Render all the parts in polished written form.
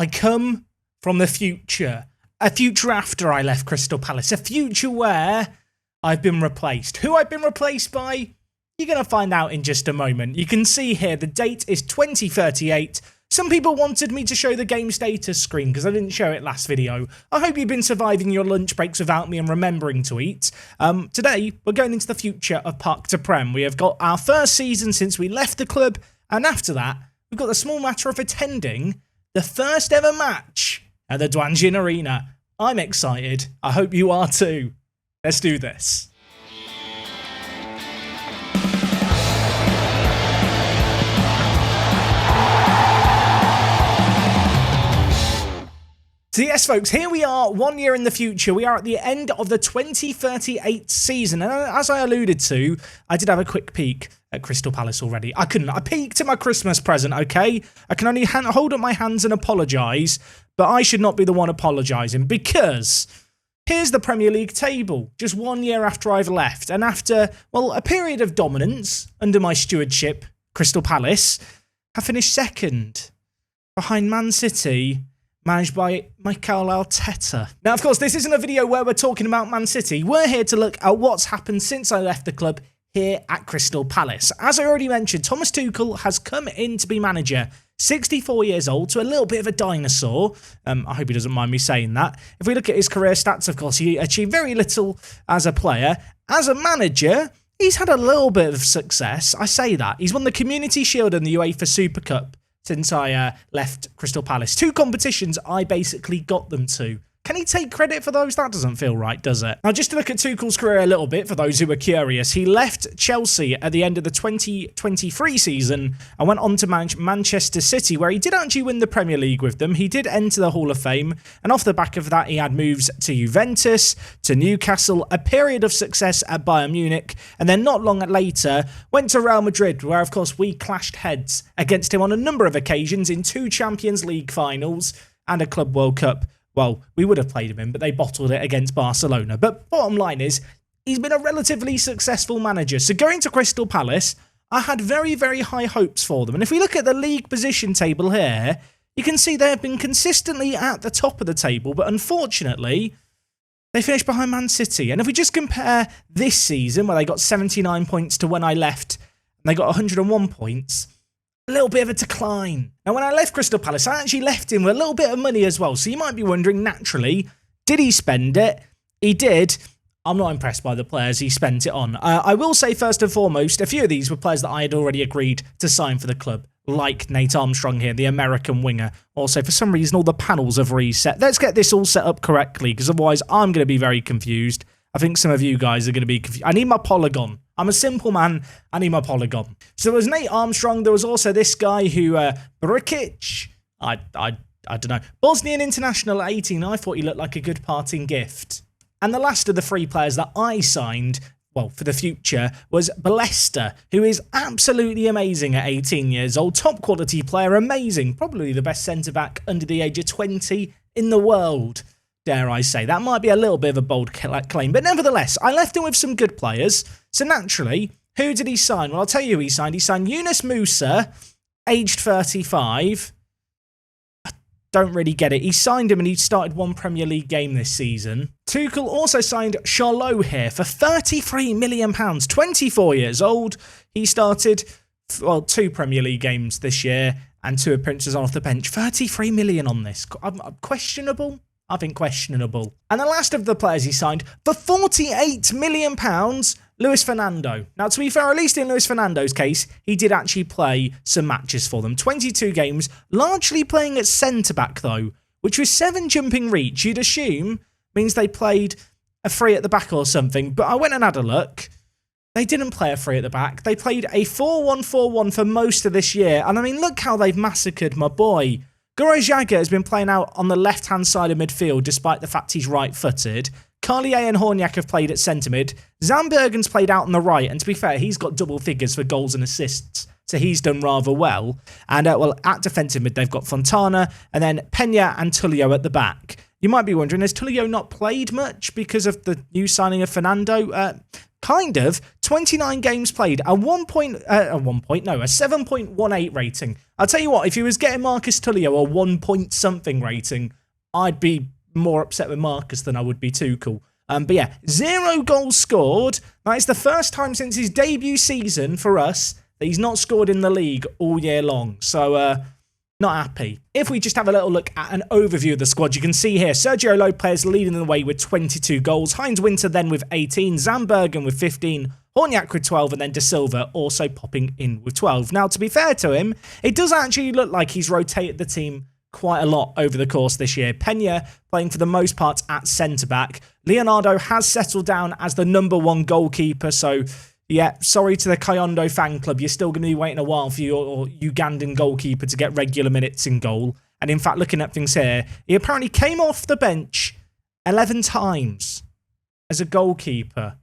I come from the future. A future after I left Crystal Palace. A future where I've been replaced. Who I've been replaced by? You're going to find out in just a moment. You can see here the date is 2038. Some people wanted me to show the game status screen because I didn't show it last video. I hope you've been surviving your lunch breaks without me and remembering to eat. Today, we're going into the future of Park to Prem. We have got our first season since we left the club, and after that, we've got the small matter of attending the first ever match at the Dwanjin Arena. I'm excited. I hope you are too. Let's do this. So yes, folks, here we are 1 year in the future. We are at the end of the 2038 season. And as I alluded to, I did have a quick peek at Crystal Palace already. I peeked at my Christmas present, okay? I can only hold up my hands and apologise, but I should not be the one apologising because here's the Premier League table, just 1 year after I've left. And after, well, a period of dominance under my stewardship, Crystal Palace have finished second behind Man City, managed by Mikel Arteta. Now, of course, this isn't a video where we're talking about Man City. We're here to look at what's happened since I left the club here at Crystal Palace. As I already mentioned, Thomas Tuchel has come in to be manager. 64 years old, so a little bit of a dinosaur. I hope he doesn't mind me saying that. If we look at his career stats, of course, he achieved very little as a player. As a manager, he's had a little bit of success. I say that. He's won the Community Shield and the UEFA Super Cup since I left Crystal Palace. 2 competitions I basically got them to. Can he take credit for those? That doesn't feel right, does it? Now, just to look at Tuchel's career a little bit, for those who are curious, he left Chelsea at the end of the 2023 season and went on to manage Manchester City, where he did actually win the Premier League with them. He did enter the Hall of Fame, and off the back of that, he had moves to Juventus, to Newcastle, a period of success at Bayern Munich, and then not long later, went to Real Madrid, where, of course, we clashed heads against him on a number of occasions in 2 Champions League finals and a Club World Cup. Well, we would have played him in, but they bottled it against Barcelona. But bottom line is, he's been a relatively successful manager. So going to Crystal Palace, I had very, very high hopes for them. And if we look at the league position table here, you can see they have been consistently at the top of the table. But unfortunately, they finished behind Man City. And if we just compare this season, where they got 79 points, to when I left, and they got 101 points, a little bit of a decline. Now, when I left Crystal Palace, I actually left him with a little bit of money as well. So you might be wondering, naturally, did he spend it? He did. I'm not impressed by the players he spent it on. I will say, first and foremost, a few of these were players that I had already agreed to sign for the club, like Nate Armstrong here, the American winger. Also, for some reason, all the panels have reset. Let's get this all set up correctly, because otherwise I'm going to be very confused. I think some of you guys are going to be confused. I need my polygon. I'm a simple man. I need my polygon. So there was Nate Armstrong. There was also this guy who, Brikic. I don't know. Bosnian international at 18. I thought he looked like a good parting gift. And the last of the 3 players that I signed, well, for the future, was Balesta, who is absolutely amazing at 18 years old. Top quality player, amazing. Probably the best centre-back under the age of 20 in the world. Dare I say. That might be a little bit of a bold claim, but nevertheless, I left him with some good players. So naturally, who did he sign? Well, I'll tell you who he signed. He signed Yunus Musa, aged 35. I don't really get it. He signed him and he started 1 Premier League game this season. Tuchel also signed Charlot here for £33 million, 24 years old. He started, well, 2 Premier League games this year and 2 appearances off the bench. 33 million on this. Questionable? I think questionable. And the last of the players he signed for £48 million, Luis Fernando. Now, to be fair, at least in Luis Fernando's case, he did actually play some matches for them. 22 games, largely playing at centre-back, though, which was 7 jumping reach. You'd assume means they played a 3 at the back or something. But I went and had a look. They didn't play a 3 at the back. They played a 4-1-4-1 for most of this year. And I mean, look how they've massacred my boy. Gorojaga has been playing out on the left-hand side of midfield, despite the fact he's right-footed. Carlier and Horniak have played at centre-mid. Zandbergen's played out on the right, and to be fair, he's got double figures for goals and assists, so he's done rather well. And, well, at defensive mid, they've got Fontana, and then Peña and Tulio at the back. You might be wondering, has Tulio not played much because of the new signing of Fernando? Kind of. 29 games played, a 7.18 rating. I'll tell you what, if he was getting Marcus Tullio a 1 point something rating, I'd be more upset with Marcus than I would be Tuchel. But yeah, 0 goals scored. That is the first time since his debut season for us that he's not scored in the league all year long. So, not happy. If we just have a little look at an overview of the squad, you can see here Sergio Lopez leading the way with 22 goals. Heinz Winter then with 18. Zambergen with 15. Horniak with 12. And then De Silva also popping in with 12. Now, to be fair to him, it does actually look like he's rotated the team quite a lot over the course this year. Pena playing for the most part at centre-back. Leonardo has settled down as the #1 goalkeeper, so yeah, sorry to the Kayondo fan club. You're still going to be waiting a while for your Ugandan goalkeeper to get regular minutes in goal. And in fact, looking at things here, he apparently came off the bench 11 times as a goalkeeper.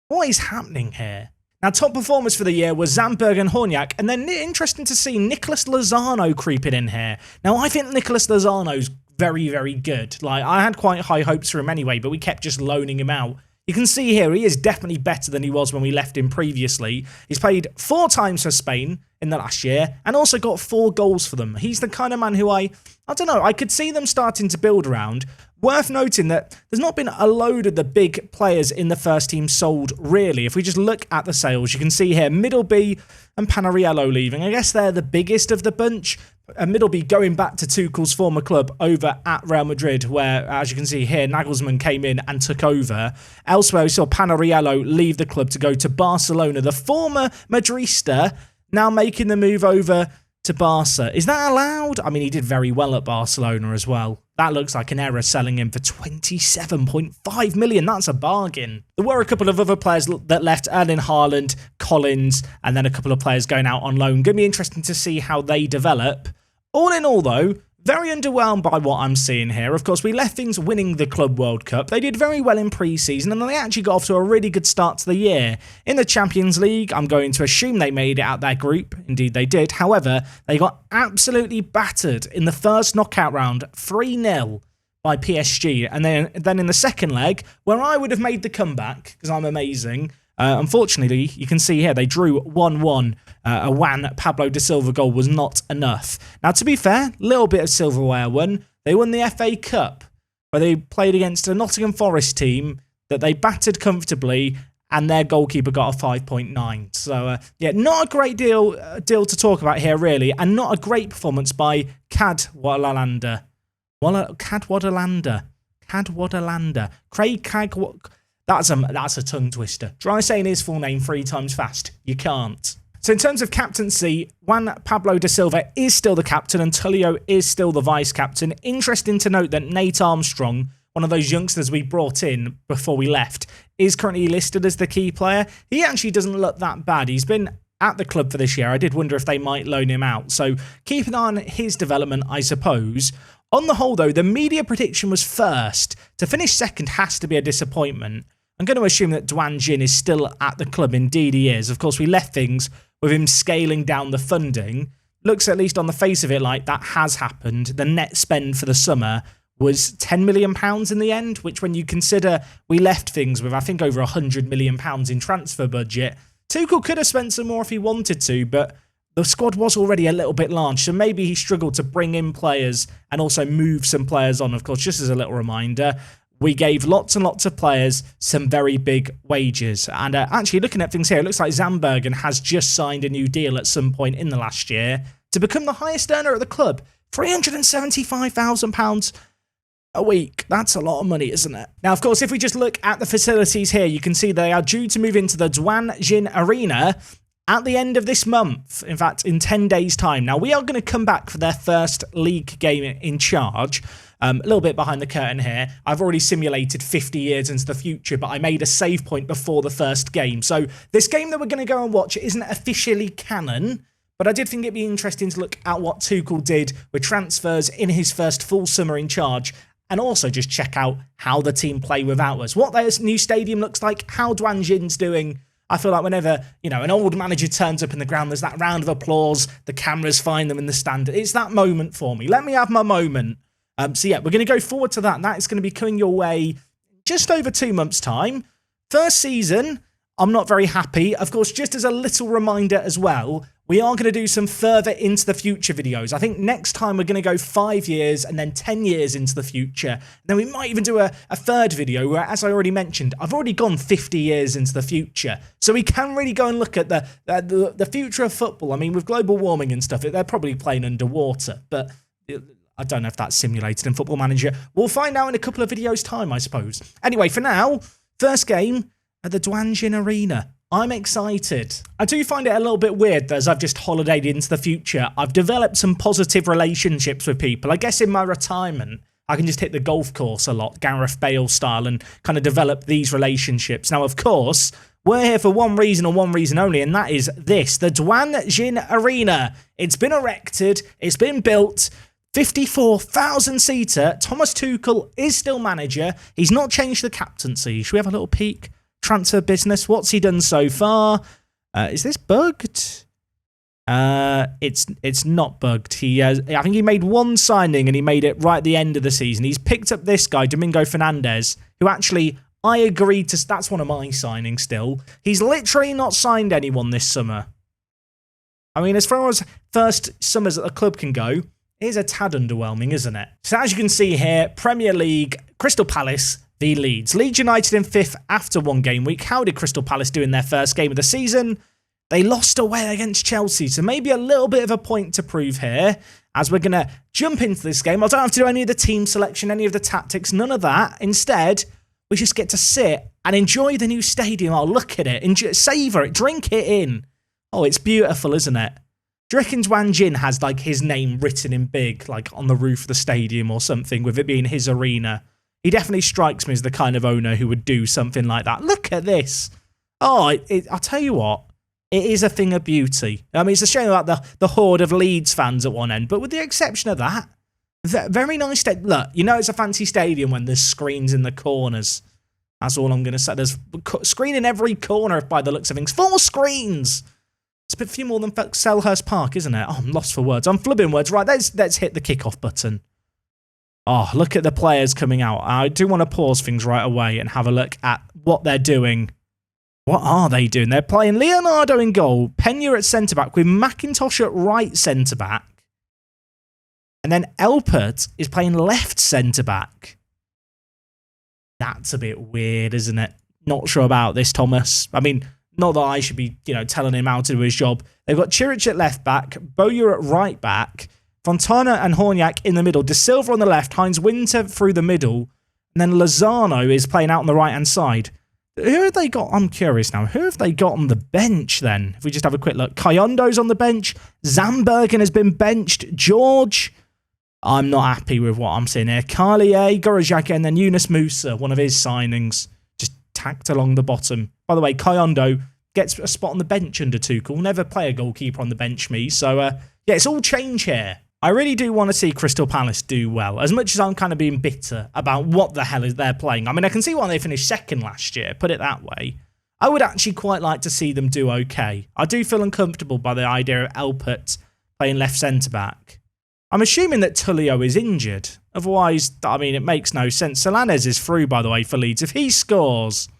What is happening here? Now, top performers for the year were Zamberg and Horniak, and then interesting to see Nicholas Lozano creeping in here. Now, I think Nicholas Lozano's very, very good. Like, I had quite high hopes for him anyway, but we kept just loaning him out. You can see here, he is definitely better than he was when we left him previously. He's played 4 times for Spain in the last year and also got 4 goals for them. He's the kind of man who I don't know, I could see them starting to build around. Worth noting that there's not been a load of the big players in the first team sold, really. If we just look at the sales, you can see here Middleby and Panariello leaving. I guess they're the biggest of the bunch. Middleby going back to Tuchel's former club over at Real Madrid, where, as you can see here, Nagelsmann came in and took over. Elsewhere, we saw Panariello leave the club to go to Barcelona. The former Madrista now making the move over to Barca. Is that allowed? I mean, he did very well at Barcelona as well. That looks like an error selling him for 27.5 million. That's a bargain. There were a couple of other players that left, Erling Haaland, Collins, and then a couple of players going out on loan. Going to be interesting to see how they develop. All in all, though, very underwhelmed by what I'm seeing here. Of course, we left things winning the Club World Cup. They did very well in pre-season, and they actually got off to a really good start to the year. In the Champions League, I'm going to assume they made it out their group. Indeed, they did. However, they got absolutely battered in the first knockout round, 3-0 by PSG. And then in the second leg, where I would have made the comeback, because I'm amazing, unfortunately, you can see here, they drew 1-1. A Juan Pablo de Silva goal was not enough. Now, to be fair, little bit of silverware won. They won the FA Cup, where they played against a Nottingham Forest team that they battered comfortably, and their goalkeeper got a 5.9. So, yeah, not a great deal to talk about here, really, and not a great performance by Cadwaladr. Craig Cadwaladr. That's a tongue twister. Try saying his full name 3 times fast. You can't. So in terms of captaincy, Juan Pablo de Silva is still the captain and Tullio is still the vice-captain. Interesting to note that Nate Armstrong, one of those youngsters we brought in before we left, is currently listed as the key player. He actually doesn't look that bad. He's been at the club for this year. I did wonder if they might loan him out. So keep an eye on his development, I suppose. On the whole, though, the media prediction was first. To finish second has to be a disappointment. I'm going to assume that Duan Jin is still at the club. Indeed he is. Of course, we left things with him scaling down the funding. Looks, at least on the face of it, like that has happened. The net spend for the summer was £10 million in the end, which when you consider we left things with, I think, over £100 million in transfer budget, Tuchel could have spent some more if he wanted to, but the squad was already a little bit large, so maybe he struggled to bring in players and also move some players on. Of course, just as a little reminder, we gave lots and lots of players some very big wages. And actually, looking at things here, it looks like Zambergen has just signed a new deal at some point in the last year to become the highest earner at the club. £375,000 a week. That's a lot of money, isn't it? Now, of course, if we just look at the facilities here, you can see they are due to move into the Duan Jin Arena at the end of this month. In fact, in 10 days' time. Now, we are going to come back for their first league game in charge. A little bit behind the curtain here. I've already simulated 50 years into the future, but I made a save point before the first game. So this game that we're going to go and watch isn't officially canon, but I did think it'd be interesting to look at what Tuchel did with transfers in his first full summer in charge, and also just check out how the team play without us. What their new stadium looks like, how Duan Jin's doing. I feel like whenever, an old manager turns up in the ground, there's that round of applause, the cameras find them in the stand. It's that moment for me. Let me have my moment. So yeah, we're going to go forward to that. And that is going to be coming your way just over 2 months' time. First season, I'm not very happy. Of course, just as a little reminder as well, we are going to do some further into the future videos. I think next time we're going to go 5 years and then 10 years into the future. And then we might even do a third video where, as I already mentioned, I've already gone 50 years into the future. So we can really go and look at the future of football. I mean, with global warming and stuff, they're probably playing underwater. But I don't know if that's simulated in Football Manager. We'll find out in a couple of videos' time, I suppose. Anyway, for now, first game at the Dwanjin Arena. I'm excited. I do find it a little bit weird that as I've just holidayed into the future, I've developed some positive relationships with people. I guess in my retirement, I can just hit the golf course a lot, Gareth Bale style, and kind of develop these relationships. Now, of course, we're here for one reason and one reason only, and that is this, the Dwanjin Arena. It's been erected, it's been built, 54,000-seater. Thomas Tuchel is still manager. He's not changed the captaincy. Should we have a little peek? Transfer business. What's he done so far? Is this bugged? It's not bugged. I think he made one signing and he made it right at the end of the season. He's picked up this guy, Domingo Fernandez, who actually I agreed to. That's one of my signings still. He's literally not signed anyone this summer. I mean, as far as first summers at the club can go, it is a tad underwhelming, isn't it? So as you can see here, Premier League, Crystal Palace v Leeds. Leeds United in 5th after one game week. How did Crystal Palace do in their first game of the season? They lost away against Chelsea, so maybe a little bit of a point to prove here as we're going to jump into this game. I don't have to do any of the team selection, any of the tactics, none of that. Instead, we just get to sit and enjoy the new stadium. Oh, look at it. Savour it. Drink it in. Oh, it's beautiful, isn't it? Do you reckon Dwanjin has like his name written in big, like on the roof of the stadium or something, with it being his arena? He definitely strikes me as the kind of owner who would do something like that. Look at this. Oh, I'll tell you what. It is a thing of beauty. I mean, it's a shame about the horde of Leeds fans at one end, but with the exception of that, very nice. Look, you know it's a fancy stadium when there's screens in the corners. That's all I'm going to say. There's a screen in every corner by the looks of things. 4 screens. It's a bit few more than Selhurst Park, isn't it? Oh, I'm lost for words. I'm flubbing words. Right, let's hit the kickoff button. Oh, look at the players coming out. I do want to pause things right away and have a look at what they're doing. What are they doing? They're playing Leonardo in goal, Pena at centre-back with McIntosh at right centre-back. And then Elpert is playing left centre-back. That's a bit weird, isn't it? Not sure about this, Thomas. I mean, not that I should be, telling him how to do his job. They've got Chiric at left back, Bowyer at right back, Fontana and Horniak in the middle, De Silva on the left, Heinz Winter through the middle, and then Lozano is playing out on the right-hand side. Who have they got? I'm curious now. Who have they got on the bench then? If we just have a quick look. Kayondo's on the bench. Zambergen has been benched. George, I'm not happy with what I'm seeing here. Carlier, Gorajaka, and then Yunus Musa, one of his signings, just tacked along the bottom. By the way, Kayondo gets a spot on the bench under Tuchel. Never play a goalkeeper on the bench, me. So, yeah, it's all change here. I really do want to see Crystal Palace do well, as much as I'm kind of being bitter about what the hell is they're playing. I mean, I can see why they finished second last year, put it that way. I would actually quite like to see them do okay. I do feel uncomfortable by the idea of Elpert playing left centre-back. I'm assuming that Tullio is injured. Otherwise, I mean, it makes no sense. Solanez is through, by the way, for Leeds. If he scores...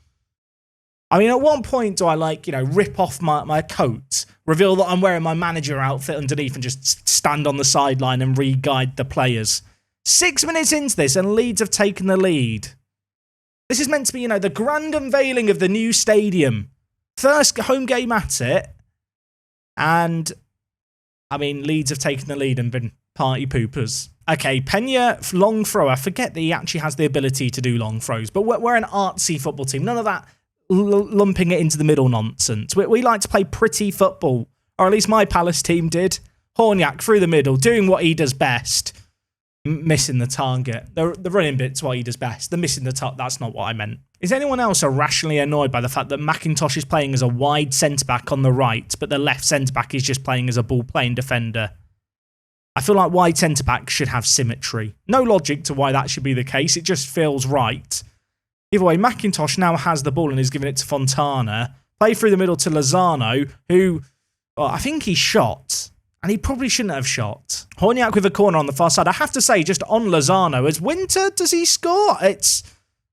I mean, at one point do I, rip off my coat, reveal that I'm wearing my manager outfit underneath and just stand on the sideline and re-guide the players? 6 minutes into this and Leeds have taken the lead. This is meant to be, the grand unveiling of the new stadium. First home game at it. And, I mean, Leeds have taken the lead and been party poopers. Okay, Pena, long throw. I forget that he actually has the ability to do long throws, but we're an artsy football team. None of that lumping it into the middle nonsense. We like to play pretty football, or at least my Palace team did. Horniak through the middle, doing what he does best. Missing the target. The running bit's what he does best. The missing the target, that's not what I meant. Is anyone else irrationally annoyed by the fact that McIntosh is playing as a wide centre-back on the right, but the left centre-back is just playing as a ball-playing defender? I feel like wide centre-back should have symmetry. No logic to why that should be the case. It just feels right. Either way, McIntosh now has the ball and is giving it to Fontana. Play through the middle to Lozano, who, well, I think he shot. And he probably shouldn't have shot. Horniak with a corner on the far side. I have to say, just on Lozano, as Winter, does he score?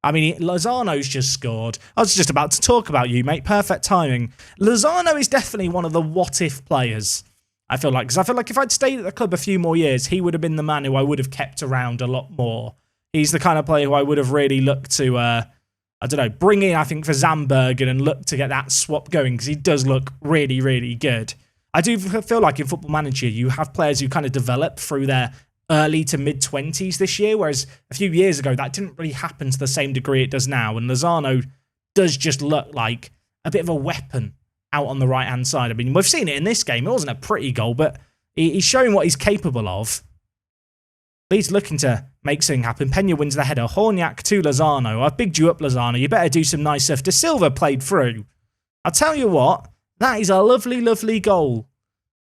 I mean, Lozano's just scored. I was just about to talk about you, mate. Perfect timing. Lozano is definitely one of the what-if players, I feel like. Because I feel like if I'd stayed at the club a few more years, he would have been the man who I would have kept around a lot more. He's the kind of player who I would have really looked to, I don't know, bring in, I think, for Zambergen and look to get that swap going because he does look really, really good. I do feel like in Football Manager, you have players who kind of develop through their early to mid-20s this year, whereas a few years ago, that didn't really happen to the same degree it does now. And Lozano does just look like a bit of a weapon out on the right-hand side. I mean, we've seen it in this game. It wasn't a pretty goal, but he's showing what he's capable of. Leeds looking to make something happen. Pena wins the header. Horniak to Lozano. I've bigged you up, Lozano. You better do some nice stuff. De Silva played through. I'll tell you what, that is a lovely, lovely goal.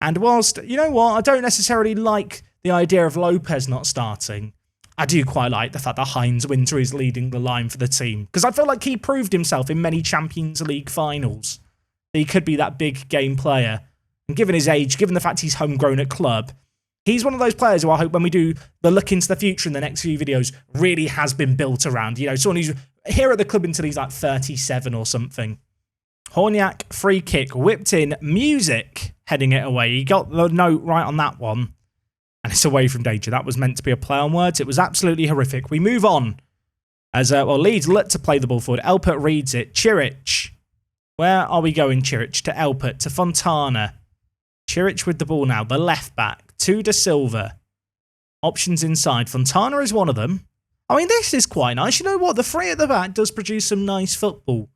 And whilst, you know what, I don't necessarily like the idea of Lopez not starting, I do quite like the fact that Heinz Winter is leading the line for the team. Because I feel like he proved himself in many Champions League finals. That he could be that big game player. And given his age, given the fact he's homegrown at club, he's one of those players who I hope when we do the look into the future in the next few videos really has been built around. You know, someone who's here at the club until he's like 37 or something. Horniak, free kick, whipped in, Music heading it away. He got the note right on that one. And it's away from danger. That was meant to be a play on words. It was absolutely horrific. We move on. As, Leeds look to play the ball forward. Elpert reads it. Chiric. Where are we going, Chiric? To Elpert, to Fontana. Chiric with the ball now. The left back. To De Silva. Options inside. Fontana is one of them. I mean, this is quite nice. You know what? The three at the back does produce some nice football.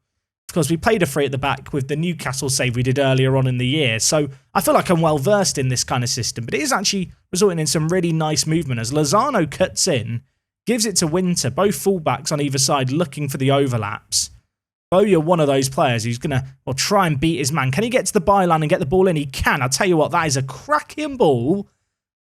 Of course, we played a three at the back with the Newcastle save we did earlier on in the year, so I feel like I'm well versed in this kind of system, but it is actually resulting in some really nice movement as Lozano cuts in, gives it to Winter, both fullbacks on either side looking for the overlaps. Bowyer, one of those players who's going to try and beat his man. Can he get to the byline and get the ball in? He can. I'll tell you what, that is a cracking ball.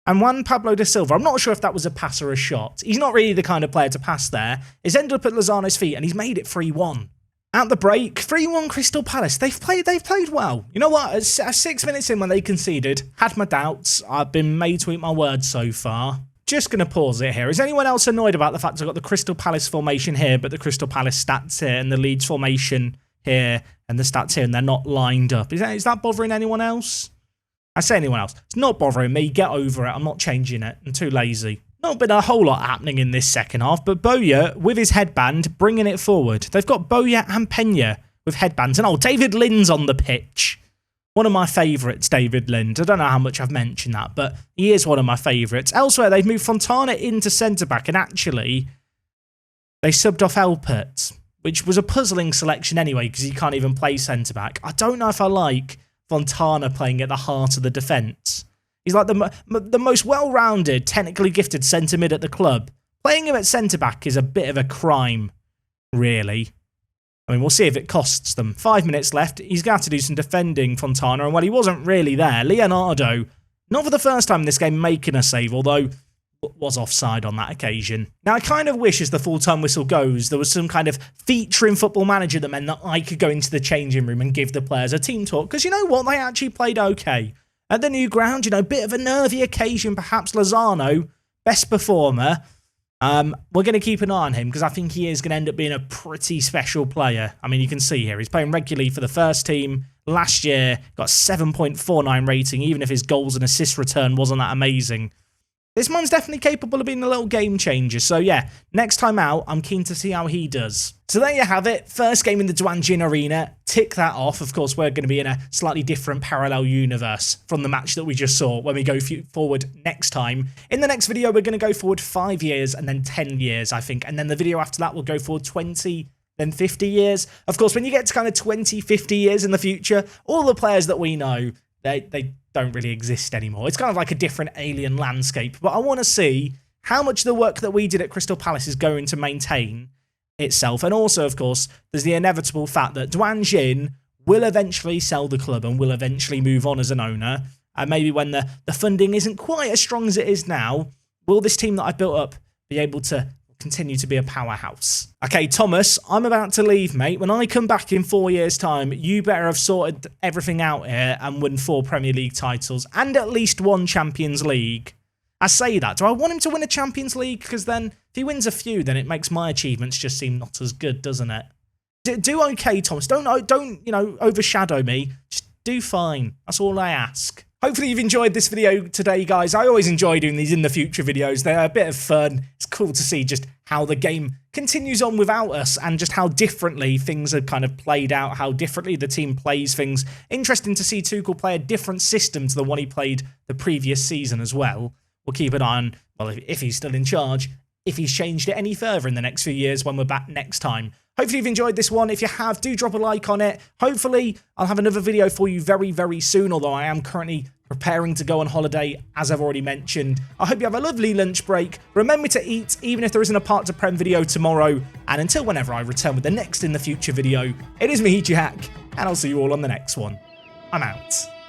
And Juan Pablo de Silva, I'm not sure if that was a pass or a shot. He's not really the kind of player to pass there. He's ended up at Lozano's feet and he's made it 3-1. At the break, 3-1 Crystal Palace. They've played well. You know what? At 6 minutes in when they conceded, had my doubts. I've been made to eat my words so far. Just going to pause it here. Is anyone else annoyed about the fact I've got the Crystal Palace formation here, but the Crystal Palace stats here, and the Leeds formation here, and the stats here, and they're not lined up? Is that bothering anyone else? I say anyone else. It's not bothering me. Get over it. I'm not changing it. I'm too lazy. Not been a whole lot happening in this second half, but Bowyer, with his headband, bringing it forward. They've got Bowyer and Pena with headbands. And David Lind's on the pitch. One of my favourites, David Lind. I don't know how much I've mentioned that, but he is one of my favourites. Elsewhere, they've moved Fontana into centre-back, and actually, they subbed off Elpert, which was a puzzling selection anyway, because he can't even play centre-back. I don't know if I like Fontana playing at the heart of the defence. He's like the most well-rounded, technically gifted centre-mid at the club. Playing him at centre-back is a bit of a crime, really. I mean, we'll see if it costs them. 5 minutes left. He's got to do some defending, Fontana, and well, he wasn't really there. Leonardo, not for the first time in this game, making a save, although was offside on that occasion. Now, I kind of wish, as the full-time whistle goes, there was some kind of feature in Football Manager that meant that I could go into the changing room and give the players a team talk, because you know what? They actually played okay. At the new ground, you know, bit of a nervy occasion, perhaps. Lozano, best performer. We're going to keep an eye on him because I think he is going to end up being a pretty special player. I mean, you can see here, he's playing regularly for the first team. Last year, got 7.49 rating, even if his goals and assist return wasn't that amazing. This man's definitely capable of being a little game changer. So yeah, next time out, I'm keen to see how he does. So there you have it. First game in the Douane Arena. Tick that off. Of course, we're going to be in a slightly different parallel universe from the match that we just saw when we go forward next time. In the next video, we're going to go forward 5 years and then 10 years, I think. And then the video after that will go forward 20, then 50 years. Of course, when you get to kind of 20, 50 years in the future, all the players that we know, they don't really exist anymore. It's kind of like a different alien landscape. But I want to see how much the work that we did at Crystal Palace is going to maintain itself. And also, of course, there's the inevitable fact that Douane will eventually sell the club and will eventually move on as an owner. And maybe when the funding isn't quite as strong as it is now, will this team that I've built up be able to continue to be a powerhouse? Okay, Thomas, I'm about to leave, mate. When I come back in 4 years' time, you better have sorted everything out here and won 4 Premier League titles and at least 1 Champions League. I say that. Do I want him to win a Champions League? Because then, if he wins a few, then it makes my achievements just seem not as good, doesn't it? Do okay, Thomas. Don't overshadow me. Just do fine. That's all I ask. Hopefully you've enjoyed this video today, guys. I always enjoy doing these in the future videos. They're a bit of fun. It's cool to see just how the game continues on without us and just how differently things are kind of played out, how differently the team plays things. Interesting to see Tuchel play a different system to the one he played the previous season as well. We'll keep an eye on, well, if he's still in charge, if he's changed it any further in the next few years when we're back next time. Hopefully you've enjoyed this one. If you have, do drop a like on it. Hopefully I'll have another video for you very, very soon, although I am currently preparing to go on holiday, as I've already mentioned. I hope you have a lovely lunch break. Remember to eat, even if there isn't a Part to Prem video tomorrow. And until whenever I return with the next in the future video, it is me, TUCHEL, and I'll see you all on the next one. I'm out.